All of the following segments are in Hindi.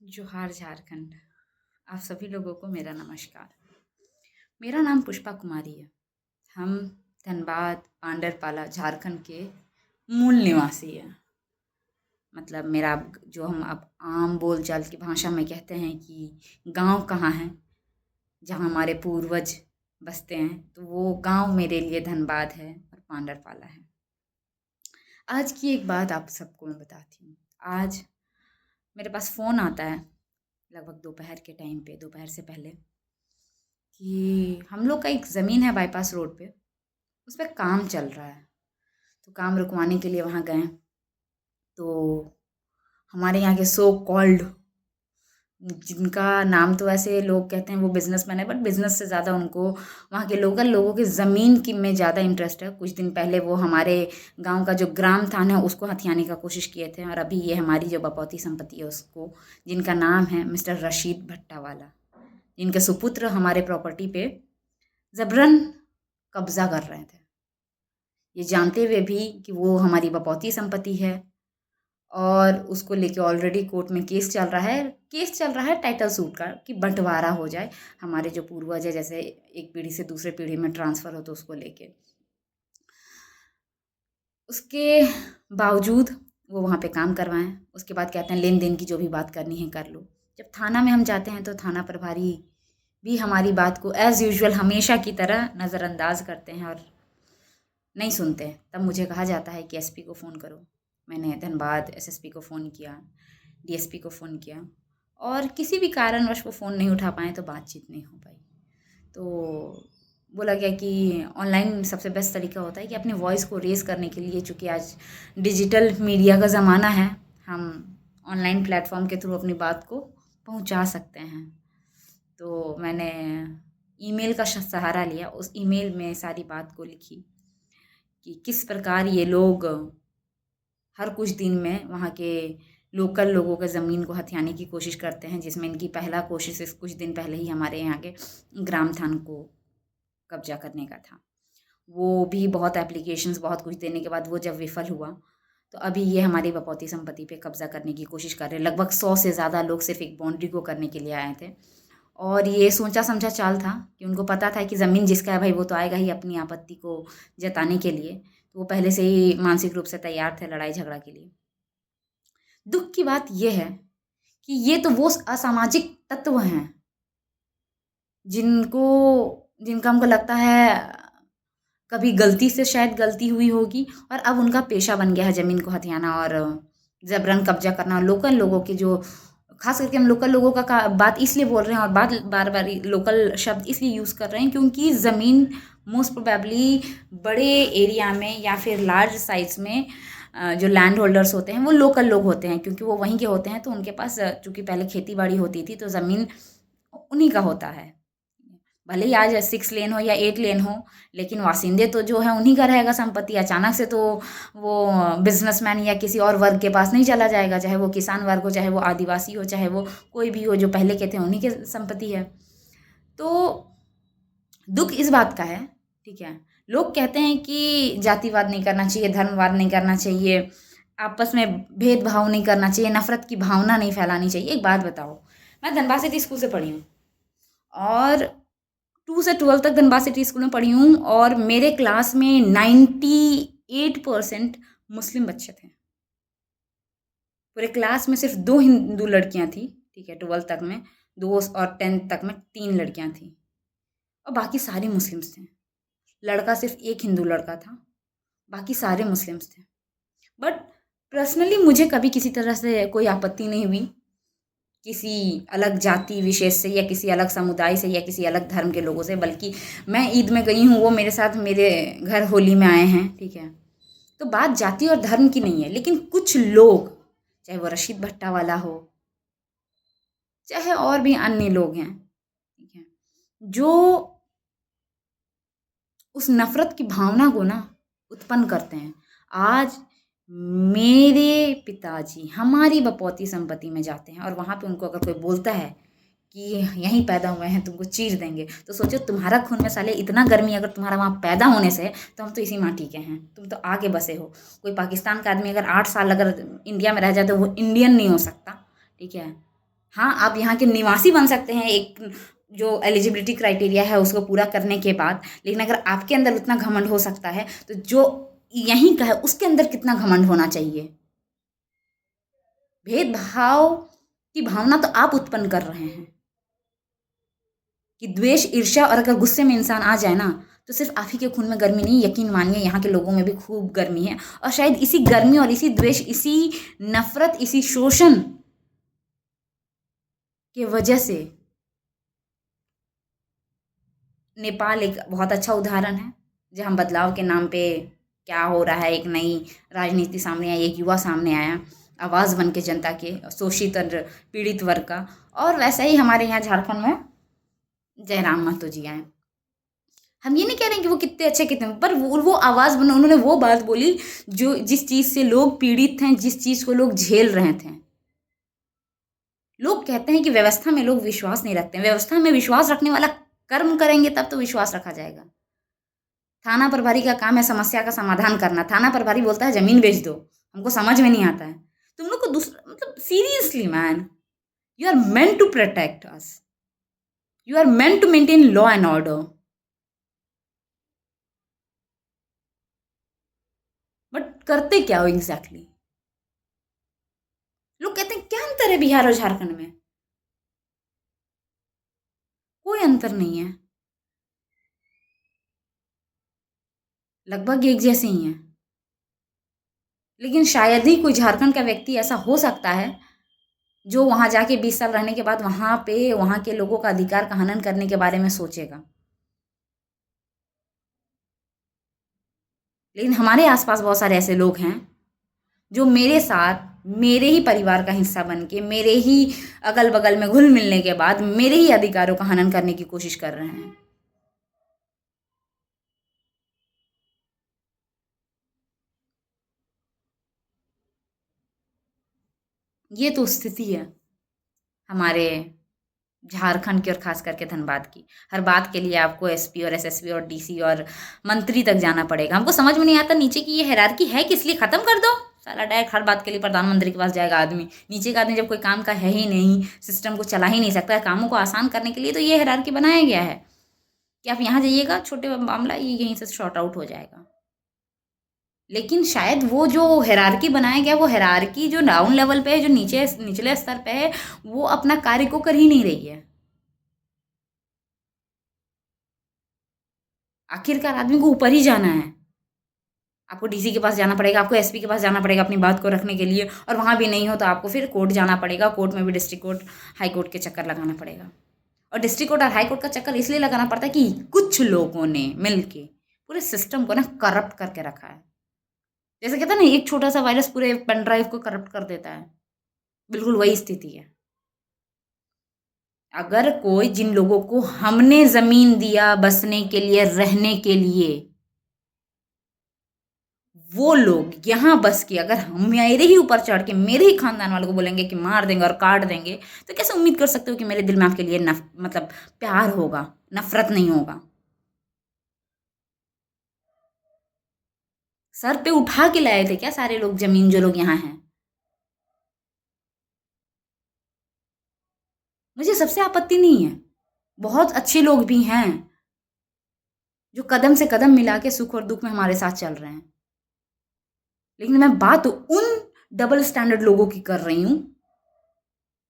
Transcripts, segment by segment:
जोहार झारखंड। आप सभी लोगों को मेरा नमस्कार। मेरा नाम पुष्पा कुमारी है। हम धनबाद पांडरपाला झारखंड के मूल निवासी हैं। मतलब मेरा जो हम अब आम बोलचाल की भाषा में कहते हैं कि गांव कहाँ है, जहाँ हमारे पूर्वज बसते हैं, तो वो गांव मेरे लिए धनबाद है और पांडरपाला है। आज की एक बात आप सबको मैं बताती हूँ। आज मेरे पास फ़ोन आता है लगभग दोपहर के टाइम पे, दोपहर से पहले, कि हम लोग का एक ज़मीन है बाईपास रोड पे, उस पे काम चल रहा है। तो काम रुकवाने के लिए वहाँ गए। तो हमारे यहाँ के सो कॉल्ड, जिनका नाम तो ऐसे लोग कहते हैं वो बिजनेसमैन है, बट बिजनेस से ज़्यादा उनको वहाँ के लोकल लोगों की ज़मीन की में ज़्यादा इंटरेस्ट है। कुछ दिन पहले वो हमारे गांव का जो ग्राम थाना है उसको हथियाने का कोशिश किए थे, और अभी ये हमारी जो बपौती संपत्ति है उसको, जिनका नाम है मिस्टर रशीद भट्टावाला, जिनके सुपुत्र हमारे प्रॉपर्टी पे जबरन कब्जा कर रहे थे, ये जानते हुए भी कि वो हमारी बपौती संपत्ति है। और उसको लेके ऑलरेडी कोर्ट में केस चल रहा है टाइटल सूट का, कि बंटवारा हो जाए, हमारे जो पूर्वज है जैसे एक पीढ़ी से दूसरे पीढ़ी में ट्रांसफ़र हो, तो उसको लेके। उसके बावजूद वो वहाँ पे काम करवाएं। उसके बाद कहते हैं लेन देन की जो भी बात करनी है कर लो। जब थाना में हम जाते हैं तो थाना प्रभारी भी हमारी बात को एज़ यूजुअल हमेशा की तरह नज़रअंदाज करते हैं और नहीं सुनते। तब मुझे कहा जाता है कि एसपी को फ़ोन करो। मैंने धनबाद एसएसपी को फ़ोन किया, डीएसपी को फ़ोन किया, और किसी भी कारणवश वो फ़ोन नहीं उठा पाए, तो बातचीत नहीं हो पाई। तो बोला गया कि ऑनलाइन सबसे बेस्ट तरीका होता है कि अपनी वॉइस को रेज़ करने के लिए, चूँकि आज डिजिटल मीडिया का ज़माना है, हम ऑनलाइन प्लेटफ़ॉर्म के थ्रू अपनी बात को पहुँचा सकते हैं। तो मैंने ईमेल का सहारा लिया। उस ईमेल में सारी बात को लिखी कि किस प्रकार ये लोग हर कुछ दिन में वहाँ के लोकल लोगों के ज़मीन को हथियाने की कोशिश करते हैं, जिसमें इनकी पहला कोशिश इस कुछ दिन पहले ही हमारे यहाँ के ग्राम थान को कब्जा करने का था। वो भी बहुत एप्लीकेशंस, बहुत कुछ देने के बाद वो जब विफल हुआ, तो अभी ये हमारी बपौती संपत्ति पे कब्जा करने की कोशिश कर रहे हैं। लगभग 100 से ज़्यादा लोग सिर्फ एक बाउंड्री को करने के लिए आए थे, और ये सोचा समझा चाल था कि उनको पता था कि ज़मीन जिसका है भाई वो तो आएगा ही अपनी आपत्ति को जताने के लिए। तो वो पहले से ही मानसिक रूप से तैयार थे लड़ाई झगड़ा के लिए। दुख की बात ये है कि ये तो वो असामाजिक तत्व हैं जिनको जिनका हमको लगता है कभी गलती से शायद गलती हुई होगी, और अब उनका पेशा बन गया है ज़मीन को हथियाना और ज़बरन कब्जा करना। लोकल लोगों के जो, खास करके हम लोकल लोगों का बात इसलिए बोल रहे हैं और बार बार लोकल शब्द इसलिए यूज़ कर रहे हैं क्योंकि ज़मीन मोस्ट प्रोबेबली बड़े एरिया में या फिर लार्ज साइज़ में जो लैंड होल्डर्स होते हैं वो लोकल लोग होते हैं, क्योंकि वो वहीं के होते हैं। तो उनके पास चूँकि पहले खेती बाड़ी होती थी, तो ज़मीन उन्हीं का होता है। भले ही आज 6 लेन हो या 8 लेन हो, लेकिन वासिंदे तो जो है उन्हीं का रहेगा संपत्ति। अचानक से तो वो बिजनेसमैन या किसी और वर्ग के पास नहीं चला जाएगा, चाहे वो किसान वर्ग हो, चाहे वो आदिवासी हो, चाहे वो कोई भी हो, जो पहले के थे उन्हीं के संपत्ति है। तो दुख इस बात का है, ठीक है। लोग कहते हैं कि जातिवाद नहीं करना चाहिए, धर्मवाद नहीं करना चाहिए, आपस में भेदभाव नहीं करना चाहिए, नफरत की भावना नहीं फैलानी चाहिए। एक बात बताओ, मैं धनबाद सिटी स्कूल से पढ़ी हूँ, और 2 से 12 तक धनबाद सिटी स्कूल में पढ़ी हूँ, और मेरे क्लास में 98% मुस्लिम बच्चे थे। पूरे क्लास में सिर्फ 2 हिंदू लड़कियाँ थी, ठीक है, 12 तक में 2, और 10th तक में 3 लड़कियाँ थी, और बाकी सारे मुस्लिम्स थे। लड़का सिर्फ एक हिंदू लड़का था, बाकी सारे मुस्लिम्स थे। बट पर्सनली मुझे कभी किसी तरह से कोई आपत्ति नहीं हुई किसी अलग जाति विशेष से, या किसी अलग समुदाय से, या किसी अलग धर्म के लोगों से। बल्कि मैं ईद में गई हूँ, वो मेरे साथ मेरे घर होली में आए हैं, ठीक है। तो बात जाति और धर्म की नहीं है, लेकिन कुछ लोग, चाहे वो रशीद भट्टा वाला हो, चाहे और भी अन्य लोग हैं, ठीक है, जो उस नफ़रत की भावना को ना उत्पन्न करते हैं। आज मेरे पिताजी हमारी बपौती संपत्ति में जाते हैं, और वहाँ पे उनको अगर कोई बोलता है कि यहीं पैदा हुए हैं, तुमको चीर देंगे, तो सोचो तुम्हारा खून में साले इतना गर्मी अगर तुम्हारा वहाँ पैदा होने से है, तो हम तो इसी माटी के हैं, तुम तो आके बसे हो। कोई पाकिस्तान का आदमी अगर 8 साल अगर इंडिया में रह जाए तो वो इंडियन नहीं हो सकता, ठीक है। हाँ, आप यहाँ के निवासी बन सकते हैं एक जो एलिजिबिलिटी क्राइटेरिया है उसको पूरा करने के बाद, लेकिन अगर आपके अंदर उतना घमंड हो सकता है तो जो यहीं का है उसके अंदर कितना घमंड होना चाहिए। भेदभाव की भावना तो आप उत्पन्न कर रहे हैं कि द्वेष, ईर्ष्या, और अगर गुस्से में इंसान आ जाए ना तो सिर्फ आप ही के खून में गर्मी नहीं, यकीन मानिए यहाँ के लोगों में भी खूब गर्मी है। और शायद इसी गर्मी और इसी द्वेष, इसी नफरत, इसी शोषण के वजह से नेपाल एक बहुत अच्छा उदाहरण है जहाँ बदलाव के नाम पे क्या हो रहा है, एक नई राजनीति सामने आई, एक युवा सामने आया, आवाज़ बन के जनता के शोषित और पीड़ित वर्ग का। और वैसा ही हमारे यहाँ झारखंड में जयराम महतो जी आए। हम ये नहीं कह रहे हैं कि वो कितने अच्छे कितने, पर वो आवाज़ बन, उन्होंने वो बात बोली जो जिस चीज़ से लोग पीड़ित हैं, जिस चीज़ को लोग झेल रहे थे। लोग कहते हैं कि व्यवस्था में लोग विश्वास नहीं रखते हैं। व्यवस्था में विश्वास रखने वाला कर्म करेंगे तब तो विश्वास रखा जाएगा। थाना प्रभारी का काम है समस्या का समाधान करना। थाना प्रभारी बोलता है ज़मीन बेच दो, हमको समझ में नहीं आता है। तुम लोग को दूसरा मतलब seriously man, you are meant to protect us, you are meant to maintain law and order, but करते क्या हो एग्जैक्टली? लोग कहते हैं क्या अंतर है बिहार और झारखंड में? कोई अंतर नहीं है, लगभग एक जैसे ही हैं। लेकिन शायद ही कोई झारखंड का व्यक्ति ऐसा हो सकता है जो वहाँ जाके 20 साल रहने के बाद वहाँ पे वहाँ के लोगों का अधिकार का हनन करने के बारे में सोचेगा। लेकिन हमारे आसपास बहुत सारे ऐसे लोग हैं जो मेरे साथ मेरे ही परिवार का हिस्सा बन के, मेरे ही अगल बगल में घुल मिलने के बाद मेरे ही अधिकारों का हनन करने की कोशिश कर रहे हैं। ये तो स्थिति है हमारे झारखंड की और खास करके धनबाद की। हर बात के लिए आपको एसपी और एसएसपी और डीसी और मंत्री तक जाना पड़ेगा। हमको समझ में नहीं आता नीचे की ये हायरार्की है किस लिए, खत्म कर दो साला। डायरेक्ट हर बात के लिए प्रधानमंत्री के पास जाएगा आदमी। नीचे का आदमी जब कोई काम का है ही नहीं, सिस्टम को चला ही नहीं सकता, कामों को आसान करने के लिए तो ये हायरार्की बनाया गया है कि आप यहाँ जाइएगा, छोटे मामला ये यहीं से शॉर्ट आउट हो जाएगा। लेकिन शायद वो जो हायरार्की बनाया गया, वो हायरार्की जो डाउन लेवल पे है, जो नीचे निचले स्तर पे है, वो अपना कार्य को कर ही नहीं रही है। आखिरकार आदमी को ऊपर ही जाना है। आपको डीसी के पास जाना पड़ेगा, आपको एसपी के पास जाना पड़ेगा अपनी बात को रखने के लिए, और वहाँ भी नहीं हो तो आपको फिर कोर्ट जाना पड़ेगा। कोर्ट में भी डिस्ट्रिक्ट कोर्ट, हाई कोर्ट के चक्कर लगाना पड़ेगा। और डिस्ट्रिक्ट कोर्ट और हाई कोर्ट का चक्कर इसलिए लगाना पड़ता है कि कुछ लोगों ने मिल के पूरे सिस्टम को ना करप्ट करके रखा है। जैसे कहते हैं ना, एक छोटा सा वायरस पूरे पेन ड्राइव को करप्ट कर देता है, बिल्कुल वही स्थिति है। अगर कोई, जिन लोगों को हमने जमीन दिया बसने के लिए, रहने के लिए, वो लोग यहाँ बस के अगर हम मेरे ही ऊपर चढ़ के मेरे ही खानदान वालों को बोलेंगे कि मार देंगे और काट देंगे, तो कैसे उम्मीद कर सकते हो कि मेरे दिल में आपके लिए मतलब प्यार होगा, नफरत नहीं होगा? सर पे उठा के लाए थे क्या सारे लोग जमीन, जो लोग यहाँ हैं? मुझे सबसे आपत्ति नहीं है, बहुत अच्छे लोग भी हैं जो कदम से कदम मिला के सुख और दुख में हमारे साथ चल रहे हैं। लेकिन मैं बात उन डबल स्टैंडर्ड लोगों की कर रही हूं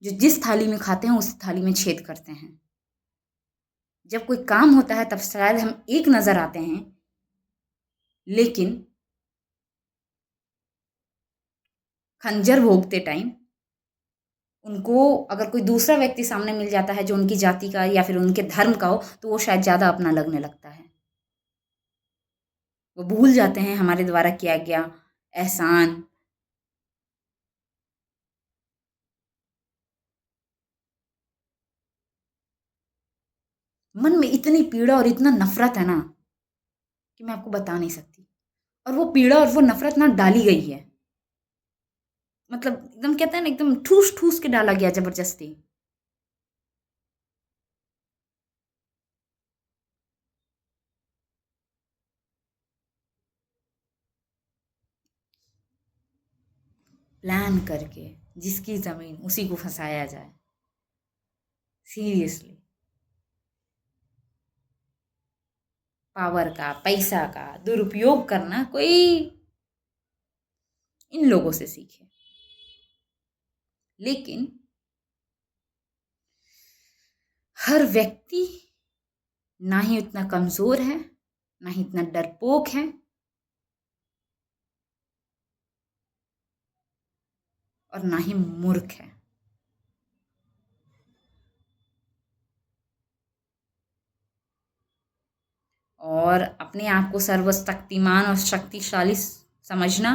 जो जिस थाली में खाते हैं उस थाली में छेद करते हैं। जब कोई काम होता है तब शायद हम एक नजर आते हैं, लेकिन खंजर भोगते टाइम उनको अगर कोई दूसरा व्यक्ति सामने मिल जाता है जो उनकी जाति का या फिर उनके धर्म का हो, तो वो शायद ज़्यादा अपना लगने लगता है। वो भूल जाते हैं हमारे द्वारा किया गया एहसान। मन में इतनी पीड़ा और इतना नफरत है ना कि मैं आपको बता नहीं सकती। और वो पीड़ा और वो नफरत ना डाली गई है, मतलब एकदम कहते हैं ना, एकदम ठूस ठूस के डाला गया जबरदस्ती। प्लान करके जिसकी जमीन उसी को फंसाया जाए। सीरियसली। पावर का, पैसा का दुरुपयोग करना कोई इन लोगों से सीखे। लेकिन हर व्यक्ति ना ही उतना कमजोर है, ना ही इतना डरपोक है, और ना ही मूर्ख है। और अपने आप को सर्वशक्तिमान और शक्तिशाली समझना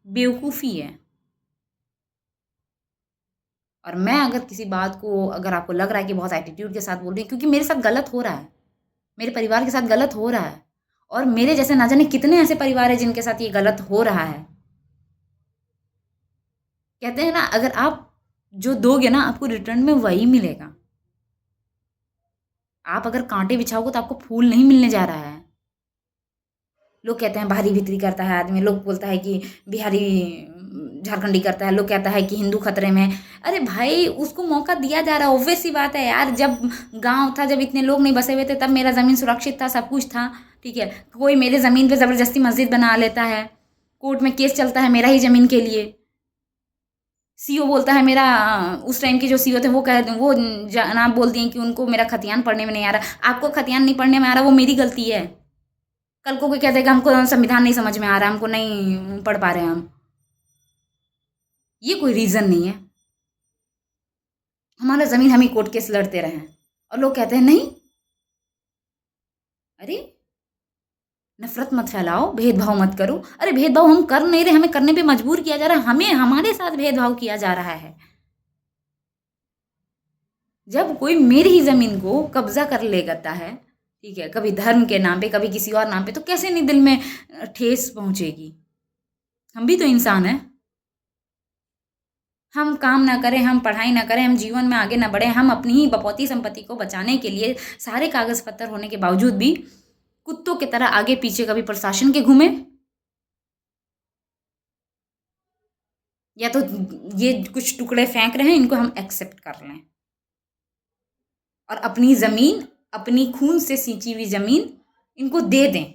बेवकूफ़ी है। और मैं अगर किसी बात को, अगर आपको लग रहा है कि बहुत एटीट्यूड के साथ बोल रही हूँ, क्योंकि मेरे साथ गलत हो रहा है, मेरे परिवार के साथ गलत हो रहा है, और मेरे जैसे ना जाने कितने ऐसे परिवार हैं जिनके साथ ये गलत हो रहा है। कहते हैं ना, अगर आप जो दोगे ना, आपको रिटर्न में वही मिलेगा। आप अगर कांटे बिछाओगे तो आपको फूल नहीं मिलने जा रहा है। लोग कहते हैं भारी भीतरी करता है आदमी, लोग बोलता है कि बिहारी झारखंडी करता है, लोग कहता है कि हिंदू खतरे में है। अरे भाई, उसको मौका दिया जा रहा है, ऑब्वियस सी बात है यार। जब गांव था, जब इतने लोग नहीं बसे हुए थे, तब मेरा ज़मीन सुरक्षित था, सब कुछ था, ठीक है। कोई मेरे ज़मीन पे ज़बरदस्ती मस्जिद बना लेता है, कोर्ट में केस चलता है मेरा ही ज़मीन के लिए। सीओ बोलता है मेरा, उस टाइम के जो सीओ थे वो जनाब बोल दिए कि उनको मेरा खतियान पढ़ने में नहीं आ रहा। आपको खतियान नहीं पढ़ने में आ रहा, वो मेरी गलती है। कल को कोई कह देगा हमको संविधान नहीं समझ में आ रहा, हमको नहीं पढ़ पा रहे हम, ये कोई रीज़न नहीं है। हमारा ज़मीन हम ही कोर्ट केस लड़ते रहे, और लोग कहते हैं नहीं। अरे, नफरत मत फैलाओ, भेदभाव मत करो। अरे भेदभाव हम कर नहीं रहे, हमें करने पे मजबूर किया जा रहा है, हमें हमारे साथ भेदभाव किया जा रहा है। जब कोई मेरी ही ज़मीन को कब्जा कर लेता है, ठीक है, कभी धर्म के नाम पे, कभी किसी और नाम पे, तो कैसे नहीं दिल में ठेस पहुंचेगी। हम भी तो इंसान हैं। हम काम ना करें, हम पढ़ाई ना करें, हम जीवन में आगे ना बढ़े, हम अपनी ही बपौती संपत्ति को बचाने के लिए सारे कागज पत्तर होने के बावजूद भी कुत्तों की तरह आगे पीछे कभी प्रशासन के घूमे, या तो ये कुछ टुकड़े फेंक रहे हैं, इनको हम एक्सेप्ट कर लें, और अपनी ज़मीन, अपनी खून से सींची हुई ज़मीन इनको दे दें।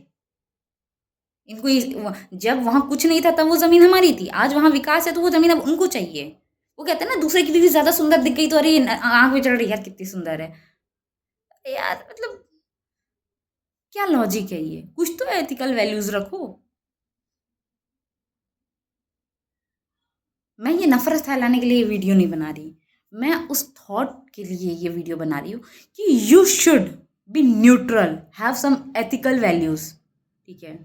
इनको जब वहाँ कुछ नहीं था तब वो ज़मीन हमारी थी, आज वहाँ विकास है तो वो ज़मीन अब उनको चाहिए। वो कहते हैं ना, दूसरे की दीदी ज़्यादा सुंदर दिख गई तो अरे आँख में चढ़ रही, यार कितनी सुंदर है। यार मतलब क्या लॉजिक है ये? कुछ तो एथिकल वैल्यूज़ रखो। मैं ये नफ़रत फैलाने के लिए ये वीडियो नहीं बना रही। मैं उस थॉट के लिए ये वीडियो बना रही हूँ कि you should be neutral, have some ethical values, ठीक है।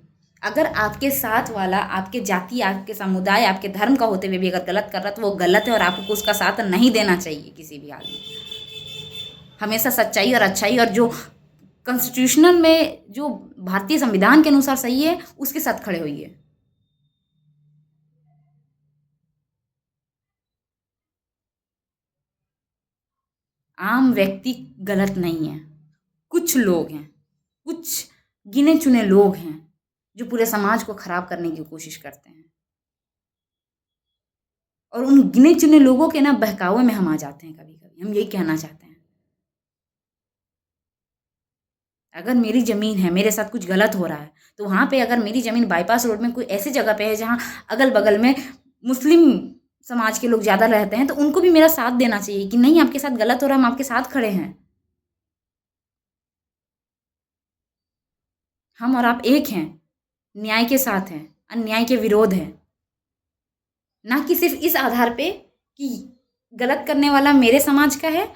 अगर आपके साथ वाला, आपके जाति, आपके समुदाय, आपके धर्म का होते हुए भी अगर गलत कर रहा है तो वो गलत है, और आपको उसका साथ नहीं देना चाहिए किसी भी हाल में। हमेशा सच्चाई और अच्छाई, और जो कॉन्स्टिट्यूशनल में, जो भारतीय संविधान के अनुसार सही है, उसके साथ खड़े होइए। आम व्यक्ति गलत नहीं है, कुछ लोग हैं, कुछ गिने चुने लोग हैं जो पूरे समाज को खराब करने की कोशिश करते हैं, और उन गिने चुने लोगों के ना बहकावे में हम आ जाते हैं। कभी कभी हम यही कहना चाहते हैं, अगर मेरी ज़मीन है, मेरे साथ कुछ गलत हो रहा है, तो वहाँ पे अगर मेरी ज़मीन बाईपास रोड में कोई ऐसी जगह पे है जहाँ अगल बगल में मुस्लिम समाज के लोग ज़्यादा रहते हैं, तो उनको भी मेरा साथ देना चाहिए कि नहीं, आपके साथ गलत हो रहा है, हम आपके साथ खड़े हैं। हम और आप एक हैं, न्याय के साथ हैं, अन्याय के विरोध हैं। ना कि सिर्फ इस आधार पे कि गलत करने वाला मेरे समाज का है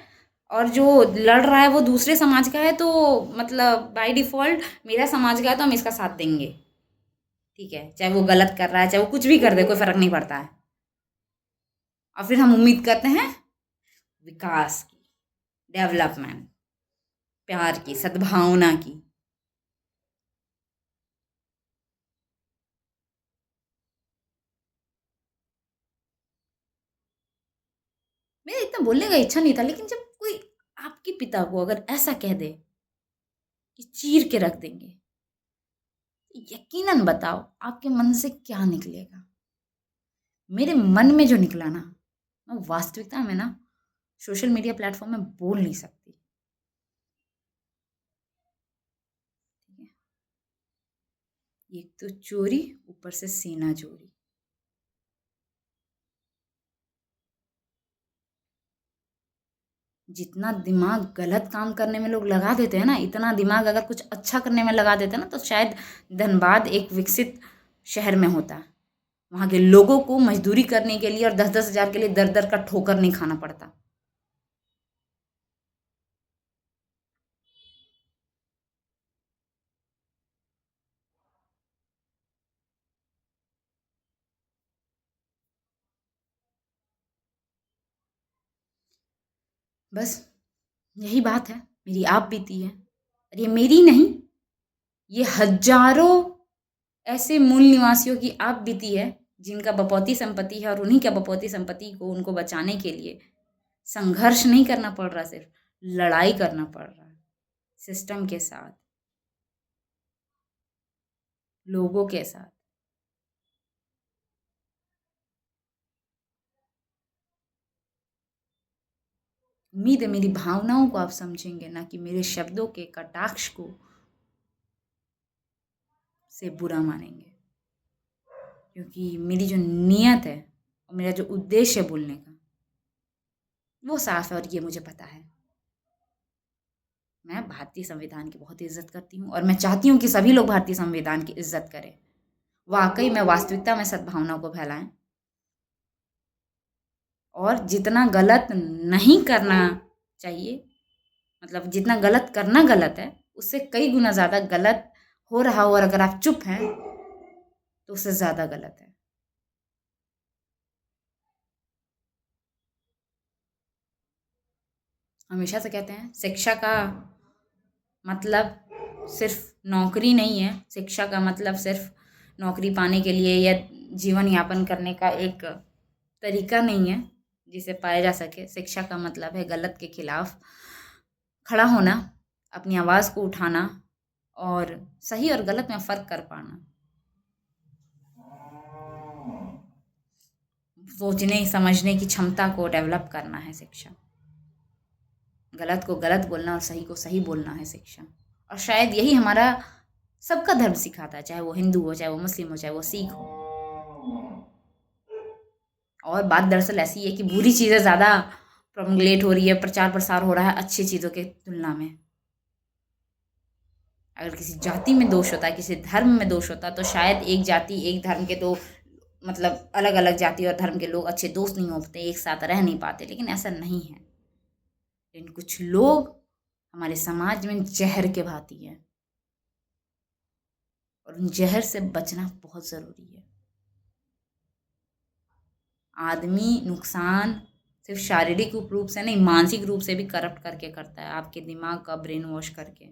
और जो लड़ रहा है वो दूसरे समाज का है, तो मतलब बाय डिफ़ॉल्ट मेरा समाज का है तो हम इसका साथ देंगे, ठीक है। चाहे वो गलत कर रहा है, चाहे वो कुछ भी कर दे, कोई फ़र्क नहीं पड़ता है। और फिर हम उम्मीद करते हैं विकास की, डेवलपमेंट, प्यार की, सद्भावना की। मेरा इतना बोलने का इच्छा नहीं था, लेकिन जब कोई आपके पिता को अगर ऐसा कह दे कि चीर के रख देंगे, यकीनन बताओ आपके मन से क्या निकलेगा। मेरे मन में जो निकला ना, वो वास्तविकता में ना सोशल मीडिया प्लेटफॉर्म में बोल नहीं सकती। ठीक है, एक तो चोरी, ऊपर से सीना चोरी। जितना दिमाग गलत काम करने में लोग लगा देते हैं ना, इतना दिमाग अगर कुछ अच्छा करने में लगा देते हैं ना, तो शायद धनबाद एक विकसित शहर में होता। वहाँ के लोगों को मजदूरी करने के लिए और 10-10 हज़ार के लिए दर-दर का ठोकर नहीं खाना पड़ता। बस यही बात है, मेरी आप बीती है। और ये मेरी नहीं, ये हज़ारों ऐसे मूल निवासियों की आप बीती है, जिनका बपौती संपत्ति है और उन्हीं के बपौती संपत्ति को उनको बचाने के लिए संघर्ष नहीं करना पड़ रहा, सिर्फ लड़ाई करना पड़ रहा है सिस्टम के साथ, लोगों के साथ। उम्मीद है मेरी भावनाओं को आप समझेंगे, ना कि मेरे शब्दों के कटाक्ष को से बुरा मानेंगे, क्योंकि मेरी जो नीयत है और मेरा जो उद्देश्य है बोलने का, वो साफ है और ये मुझे पता है। मैं भारतीय संविधान की बहुत इज्जत करती हूँ और मैं चाहती हूँ कि सभी लोग भारतीय संविधान की इज्जत करें, वाकई में वास्तविकता में सद्भावना को फैलाएं, और जितना गलत नहीं करना चाहिए, मतलब जितना गलत करना गलत है, उससे कई गुना ज़्यादा गलत हो रहा हो और अगर आप चुप हैं तो उससे ज़्यादा गलत है। हमेशा से कहते हैं शिक्षा का मतलब सिर्फ नौकरी नहीं है, शिक्षा का मतलब सिर्फ नौकरी पाने के लिए या जीवन यापन करने का एक तरीका नहीं है जिसे पाया जा सके। शिक्षा का मतलब है गलत के खिलाफ खड़ा होना, अपनी आवाज़ को उठाना और सही और गलत में फ़र्क कर पाना, सोचने समझने की क्षमता को डेवलप करना है शिक्षा। गलत को गलत बोलना और सही को सही बोलना है शिक्षा। और शायद यही हमारा सबका धर्म सिखाता है, चाहे वो हिंदू हो, चाहे वो मुस्लिम हो, चाहे वो सिख हो। और बात दरअसल ऐसी है कि बुरी चीज़ें ज़्यादा प्रोमोगलेट हो रही है, प्रचार प्रसार हो रहा है अच्छी चीज़ों के तुलना में। अगर किसी जाति में दोष होता है, किसी धर्म में दोष होता है, तो शायद एक जाति एक धर्म के दो मतलब अलग अलग जाति और धर्म के लोग अच्छे दोस्त नहीं होते, एक साथ रह नहीं पाते, लेकिन ऐसा नहीं है। लेकिन कुछ लोग हमारे समाज में जहर के भांति हैं और उन जहर से बचना बहुत ज़रूरी है। आदमी नुकसान सिर्फ शारीरिक रूप से नहीं, मानसिक रूप से भी करप्ट करके करता है, आपके दिमाग का ब्रेन वॉश करके।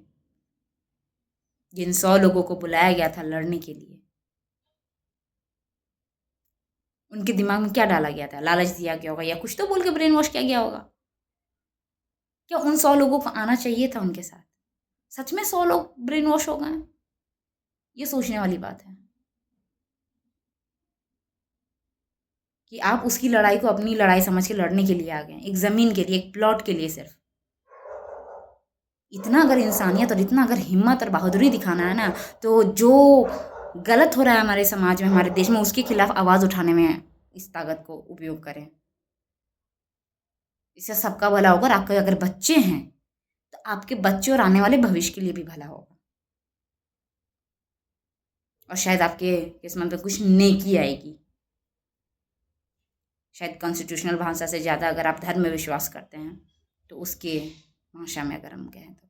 जिन 100 लोगों को बुलाया गया था लड़ने के लिए, उनके दिमाग में क्या डाला गया था? लालच दिया गया होगा या कुछ तो बोल के ब्रेन वॉश किया गया होगा। क्या उन 100 लोगों को आना चाहिए था उनके साथ? सच में 100 लोग ब्रेन वॉश हो गए? ये सोचने वाली बात है कि आप उसकी लड़ाई को अपनी लड़ाई समझ के लड़ने के लिए आ गए, एक ज़मीन के लिए, एक प्लॉट के लिए सिर्फ। इतना अगर इंसानियत और इतना अगर हिम्मत और बहादुरी दिखाना है ना, तो जो गलत हो रहा है हमारे समाज में, हमारे देश में, उसके खिलाफ आवाज़ उठाने में इस ताकत को उपयोग करें। इससे सबका भला होगा और आपके अगर बच्चे हैं तो आपके बच्चे और आने वाले भविष्य के लिए भी भला होगा, और शायद आपके किस्मत में कुछ नेकी आएगी। शायद कॉन्स्टिट्यूशनल भाषा से ज़्यादा अगर आप धर्म में विश्वास करते हैं तो उसके भाषा में अगर हम कहें तो।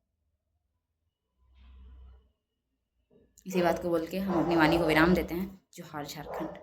इसी बात को बोल के हम अपनी वाणी को विराम देते हैं। जोहार झारखंड।